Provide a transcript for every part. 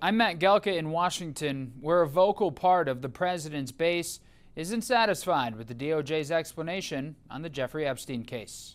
I'm Matt Gelka in Washington, where a vocal part of the president's base isn't satisfied with the DOJ's explanation on the Jeffrey Epstein case.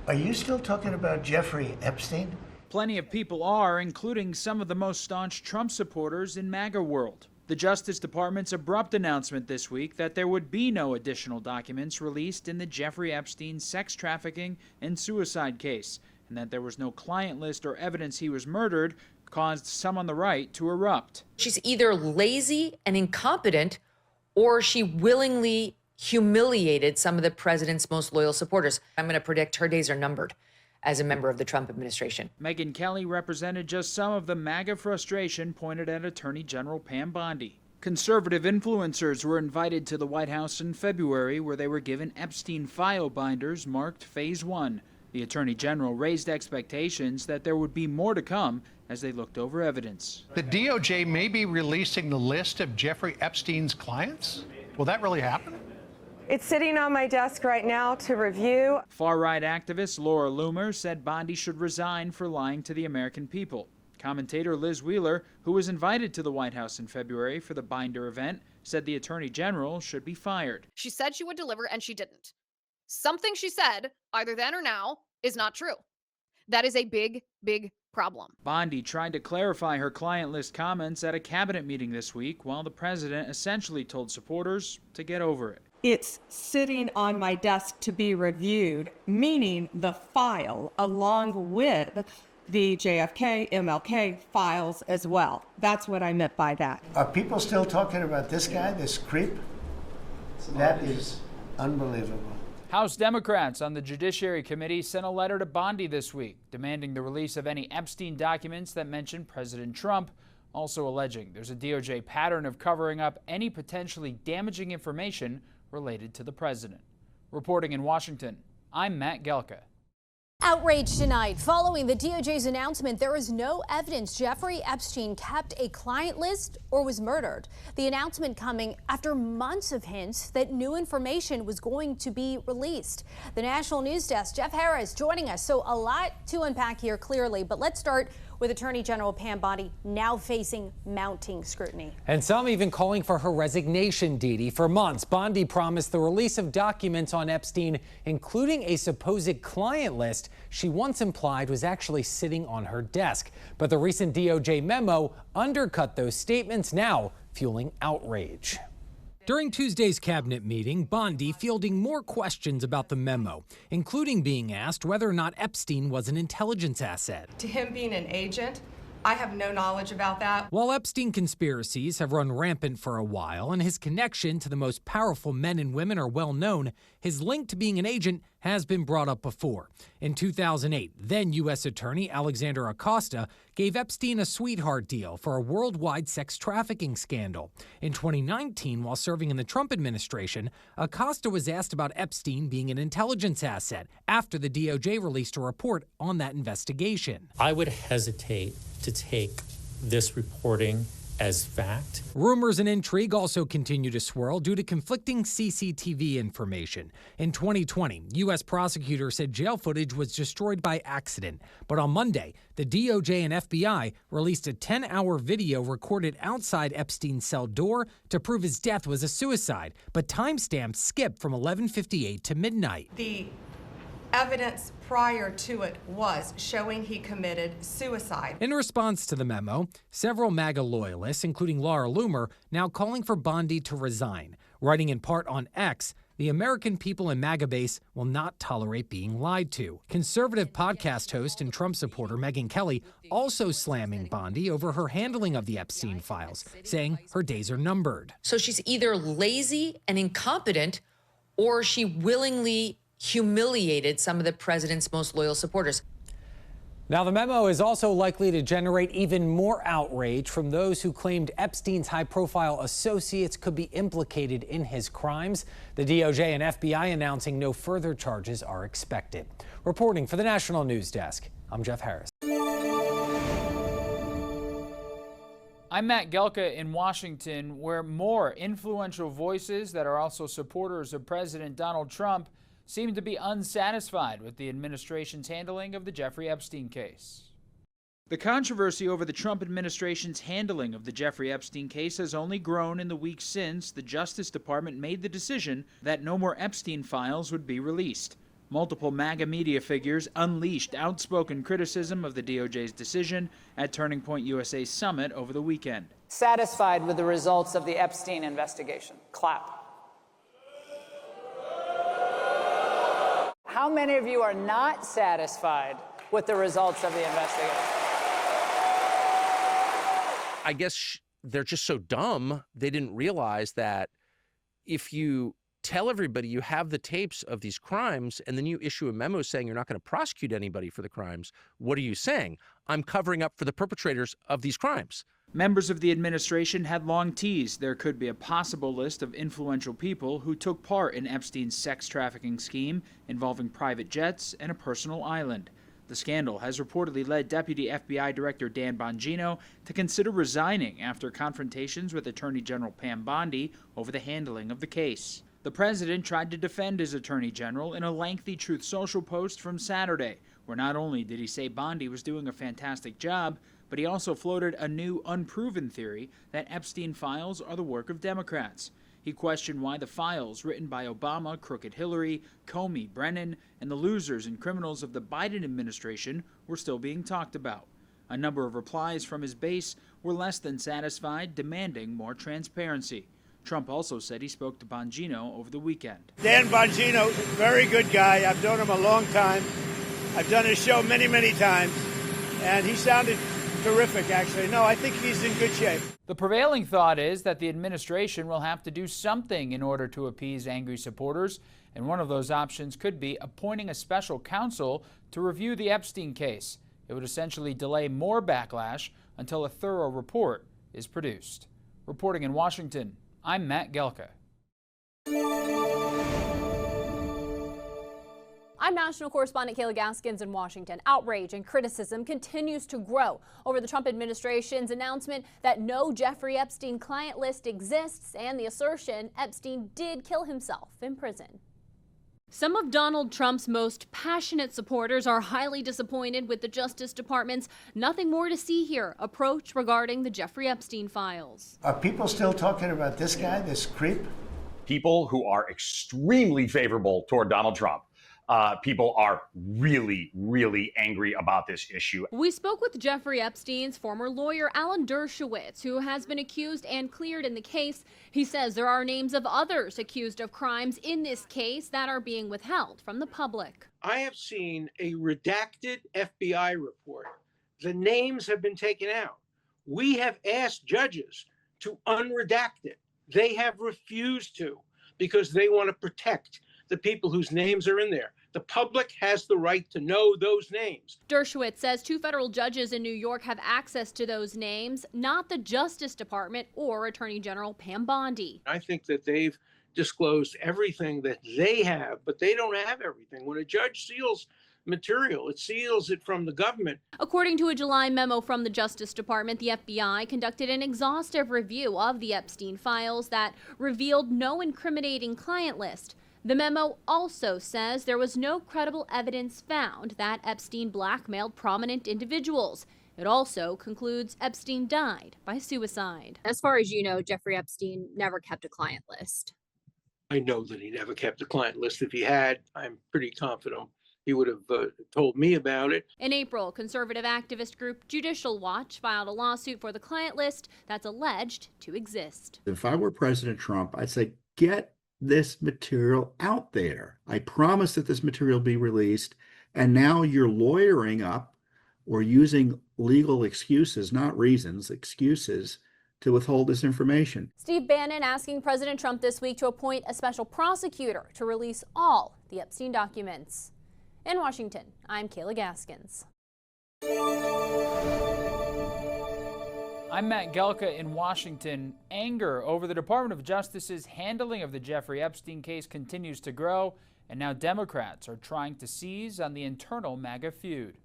Are you still talking about Jeffrey Epstein? Plenty of people are, including some of the most staunch Trump supporters in MAGA world. The Justice Department's abrupt announcement this week that there would be no additional documents released in the Jeffrey Epstein sex trafficking and suicide case, and that there was no client list or evidence he was murdered, caused some on the right to erupt. She's either lazy and incompetent, or she willingly humiliated some of the president's most loyal supporters. I'm going to predict her days are numbered as a member of the Trump administration. Megyn Kelly represented just some of the MAGA frustration pointed at Attorney General Pam Bondi. Conservative influencers were invited to the White House in February, where they were given Epstein file binders marked Phase 1. The Attorney General raised expectations that there would be more to come as they looked over evidence. The DOJ may be releasing the list of Jeffrey Epstein's clients? Will that really happen? It's sitting on my desk right now to review. Far-right activist Laura Loomer said Bondi should resign for lying to the American people. Commentator Liz Wheeler, who was invited to the White House in February for the binder event, said the Attorney General should be fired. She said she would deliver, and she didn't. Something she said, either then or now, is not true. That is a big, big problem. Bondi tried to clarify her client list comments at a cabinet meeting this week, while the president essentially told supporters to get over it. It's sitting on my desk to be reviewed, meaning the file along with the JFK, MLK files as well. That's what I meant by that. Are people still talking about this guy, this creep? That is unbelievable. House Democrats on the Judiciary Committee sent a letter to Bondi this week, demanding the release of any Epstein documents that mention President Trump, also alleging there's a DOJ pattern of covering up any potentially damaging information related to the president. Reporting in Washington, I'm Matt Gelka. Outrage tonight following the DOJ's announcement there is no evidence Jeffrey Epstein kept a client list or was murdered. The announcement coming after months of hints that new information was going to be released. The National News Desk, Jeff Harris joining us. So a lot to unpack here clearly, but let's start with Attorney General Pam Bondi now facing mounting scrutiny. And some even calling for her resignation, Didi. For months, Bondi promised the release of documents on Epstein, including a supposed client list she once implied was actually sitting on her desk. But the recent DOJ memo undercut those statements, now fueling outrage. During Tuesday's cabinet meeting, Bondi fielding more questions about the memo, including being asked whether or not Epstein was an intelligence asset. To him being an agent, I have no knowledge about that. While Epstein conspiracies have run rampant for a while and his connection to the most powerful men and women are well known, his link to being an agent has been brought up before. In 2008, then U.S. Attorney Alexander Acosta gave Epstein a sweetheart deal for a worldwide sex trafficking scandal. In 2019, while serving in the Trump administration, Acosta was asked about Epstein being an intelligence asset after the DOJ released a report on that investigation. I would hesitate to take this reporting as fact. Rumors and intrigue also continue to swirl due to conflicting CCTV information. In 2020, U.S. prosecutors said jail footage was destroyed by accident. But on Monday, the DOJ and FBI released a 10-hour video recorded outside Epstein's cell door to prove his death was a suicide, but timestamps skipped from 11:58 to midnight. The evidence prior to it was showing he committed suicide. In response to the memo, several MAGA loyalists, including Laura Loomer, now calling for Bondi to resign. Writing in part on X, the American people in MAGA base will not tolerate being lied to. Conservative podcast host and Trump supporter Megyn Kelly also slamming Bondi over her handling of the Epstein files, saying her days are numbered. So she's either lazy and incompetent, or she willingly humiliated some of the president's most loyal supporters. Now, the memo is also likely to generate even more outrage from those who claimed Epstein's high-profile associates could be implicated in his crimes. The DOJ and FBI announcing no further charges are expected. Reporting for the National News Desk, I'm Jeff Harris. I'm Matt Gelka in Washington, where more influential voices that are also supporters of President Donald Trump seem to be unsatisfied with the administration's handling of the Jeffrey Epstein case. The controversy over the Trump administration's handling of the Jeffrey Epstein case has only grown in the weeks since the Justice Department made the decision that no more Epstein files would be released. Multiple MAGA media figures unleashed outspoken criticism of the DOJ's decision at Turning Point USA's summit over the weekend. Satisfied with the results of the Epstein investigation? Clap. How many of you are not satisfied with the results of the investigation? I guess they're just so dumb, they didn't realize that if you tell everybody you have the tapes of these crimes and then you issue a memo saying you're not going to prosecute anybody for the crimes, what are you saying? I'm covering up for the perpetrators of these crimes. Members of the administration had long teased there could be a possible list of influential people who took part in Epstein's sex trafficking scheme involving private jets and a personal island. The scandal has reportedly led Deputy FBI Director Dan Bongino to consider resigning after confrontations with Attorney General Pam Bondi over the handling of the case. The president tried to defend his attorney general in a lengthy Truth Social post from Saturday, where not only did he say Bondi was doing a fantastic job, but he also floated a new, unproven theory that Epstein files are the work of Democrats. He questioned why the files written by Obama, Crooked Hillary, Comey, Brennan, and the losers and criminals of the Biden administration were still being talked about. A number of replies from his base were less than satisfied, demanding more transparency. Trump also said he spoke to Bongino over the weekend. Dan Bongino, very good guy. I've known him a long time. I've done his show many, many times, and he sounded terrific, actually. No, I think he's in good shape. The prevailing thought is that the administration will have to do something in order to appease angry supporters, and one of those options could be appointing a special counsel to review the Epstein case. It would essentially delay more backlash until a thorough report is produced. Reporting in Washington, I'm Matt Gelka. I'm national correspondent Kayla Gaskins in Washington. Outrage and criticism continues to grow over the Trump administration's announcement that no Jeffrey Epstein client list exists and the assertion Epstein did kill himself in prison. Some of Donald Trump's most passionate supporters are highly disappointed with the Justice Department's "nothing more to see here" approach regarding the Jeffrey Epstein files. Are people still talking about this guy, this creep? People who are extremely favorable toward Donald Trump. People are really, really angry about this issue. We spoke with Jeffrey Epstein's former lawyer, Alan Dershowitz, who has been accused and cleared in the case. He says there are names of others accused of crimes in this case that are being withheld from the public. I have seen a redacted FBI report. The names have been taken out. We have asked judges to unredact it. They have refused to because they want to protect the people whose names are in there. The public has the right to know those names. Dershowitz says 2 federal judges in New York have access to those names, not the Justice Department or Attorney General Pam Bondi. I think that they've disclosed everything that they have, but they don't have everything. When a judge seals material, it seals it from the government. According to a July memo from the Justice Department, the FBI conducted an exhaustive review of the Epstein files that revealed no incriminating client list. The memo also says there was no credible evidence found that Epstein blackmailed prominent individuals. It also concludes Epstein died by suicide. As far as you know, Jeffrey Epstein never kept a client list. I know that he never kept a client list. If he had, I'm pretty confident he would have told me about it. In April, conservative activist group Judicial Watch filed a lawsuit for the client list that's alleged to exist. If I were President Trump, I'd say, get this material out there. I promise that this material be released, and now you're lawyering up or using legal excuses, not reasons, excuses, to withhold this information. Steve Bannon asking President Trump this week to appoint a special prosecutor to release all the Epstein documents. In Washington, I'm Kayla Gaskins. I'm Matt Gelka in Washington. Anger over the Department of Justice's handling of the Jeffrey Epstein case continues to grow, and now Democrats are trying to seize on the internal MAGA feud.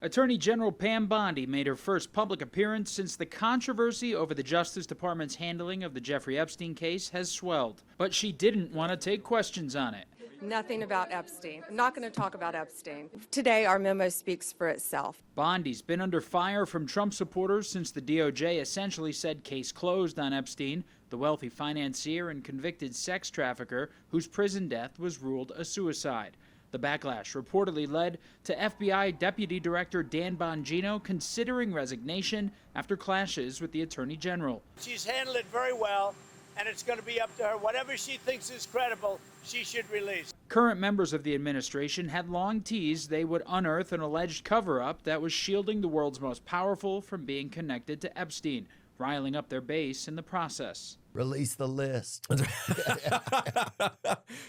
Attorney General Pam Bondi made her first public appearance since the controversy over the Justice Department's handling of the Jeffrey Epstein case has swelled. But she didn't want to take questions on it. Nothing about Epstein. I'm not going to talk about Epstein. Today, our memo speaks for itself. Bondi's been under fire from Trump supporters since the DOJ essentially said case closed on Epstein, the wealthy financier and convicted sex trafficker whose prison death was ruled a suicide. The backlash reportedly led to FBI Deputy Director Dan Bongino considering resignation after clashes with the Attorney General. She's handled it very well, and it's going to be up to her. Whatever she thinks is credible, she should release. Current members of the administration had long teased they would unearth an alleged cover-up that was shielding the world's most powerful from being connected to Epstein, riling up their base in the process. Release the list.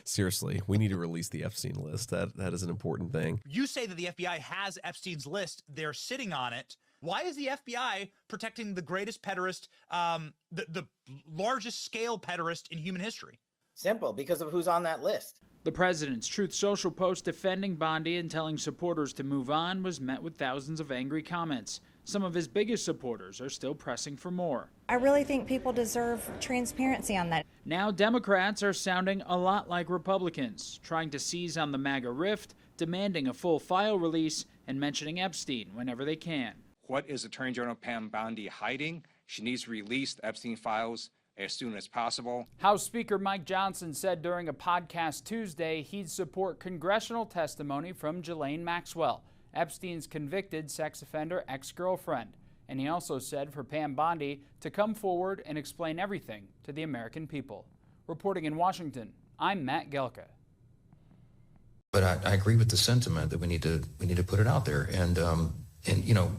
Seriously, we need to release the Epstein list. That is an important thing. You say that the FBI has Epstein's list. They're sitting on it. Why is the FBI protecting the greatest pederast, the largest scale pederast in human history? Simple, because of who's on that list. The president's Truth Social post defending Bondi and telling supporters to move on was met with thousands of angry comments. Some of his biggest supporters are still pressing for more. I really think people deserve transparency on that. Now Democrats are sounding a lot like Republicans, trying to seize on the MAGA rift, demanding a full file release, and mentioning Epstein whenever they can. What is Attorney General Pam Bondi hiding? She needs to release the Epstein files as soon as possible. House Speaker Mike Johnson said during a podcast Tuesday he'd support congressional testimony from Ghislaine Maxwell, Epstein's convicted sex offender ex-girlfriend. And he also said for Pam Bondi to come forward and explain everything to the American people. Reporting in Washington, I'm Matt Gelka. But I agree with the sentiment that we need to put it out there. And you know,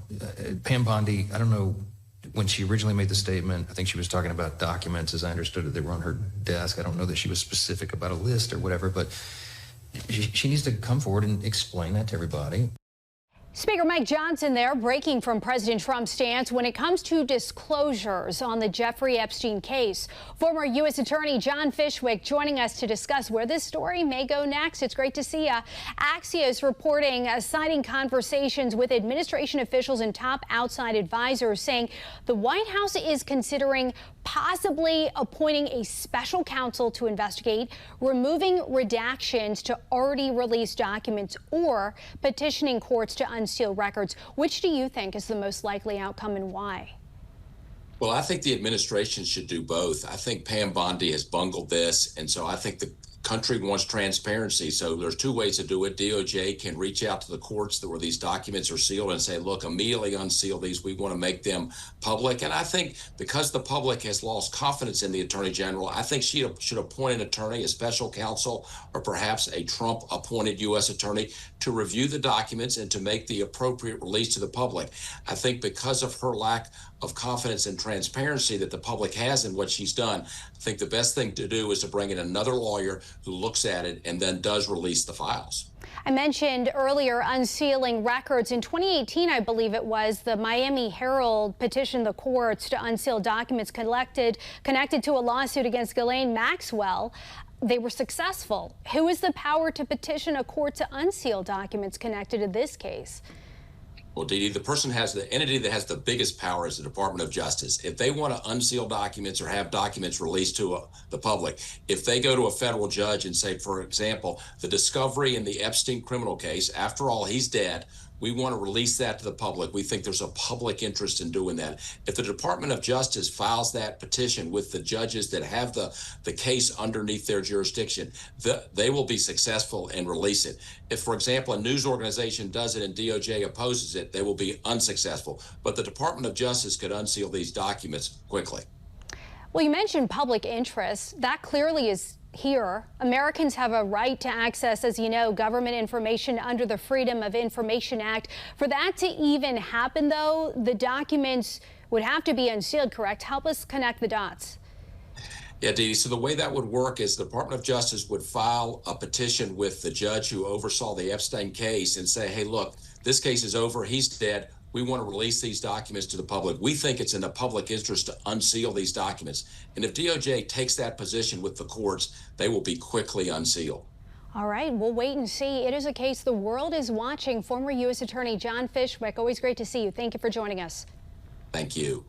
Pam Bondi, I don't know, when she originally made the statement, I think she was talking about documents, as I understood it, they were on her desk. I don't know that she was specific about a list or whatever, but she needs to come forward and explain that to everybody. Speaker Mike Johnson there breaking from President Trump's stance when it comes to disclosures on the Jeffrey Epstein case. Former U.S. Attorney John Fishwick joining us to discuss where this story may go next. It's great to see you. Axios reporting citing conversations with administration officials and top outside advisors saying the White House is considering possibly appointing a special counsel to investigate, removing redactions to already released documents, or petitioning courts to unseal records. Which do you think is the most likely outcome and why? Well, I think the administration should do both. I think Pam Bondi has bungled this, and so I think the country wants transparency. So there's two ways to do it. DOJ can reach out to the courts where these documents are sealed and say, look, immediately unseal these. We want to make them public. And I think because the public has lost confidence in the Attorney General, I think she should appoint an attorney, a special counsel, or perhaps a Trump-appointed U.S. attorney to review the documents and to make the appropriate release to the public. I think because of her lack of confidence and transparency that the public has in what she's done, I think the best thing to do is to bring in another lawyer who looks at it and then does release the files. I mentioned earlier unsealing records. In 2018, I believe it was, the Miami Herald petitioned the courts to unseal documents connected to a lawsuit against Ghislaine Maxwell. They were successful. Who has the power to petition a court to unseal documents connected to this case? Well, Dee Dee, the entity that has the biggest power is the Department of Justice. If they want to unseal documents or have documents released to the public, if they go to a federal judge and say, for example, the discovery in the Epstein criminal case, after all, he's dead, we want to release that to the public. We think there's a public interest in doing that. If the Department of Justice files that petition with the judges that have the case underneath their jurisdiction, they will be successful and release it. If, for example, a news organization does it and DOJ opposes it, they will be unsuccessful. But the Department of Justice could unseal these documents quickly. Well, you mentioned public interest. That clearly is here. Americans have a right to access, as you know, government information under the Freedom of Information Act. For that to even happen, though, the documents would have to be unsealed, correct? Help us connect the dots. Yeah, Dee Dee. So the way that would work is the Department of Justice would file a petition with the judge who oversaw the Epstein case and say, hey, look, this case is over. He's dead. We want to release these documents to the public. We think it's in the public interest to unseal these documents. And if DOJ takes that position with the courts, they will be quickly unsealed. All right, we'll wait and see. It is a case the world is watching. Former U.S. Attorney John Fishwick, always great to see you. Thank you for joining us. Thank you.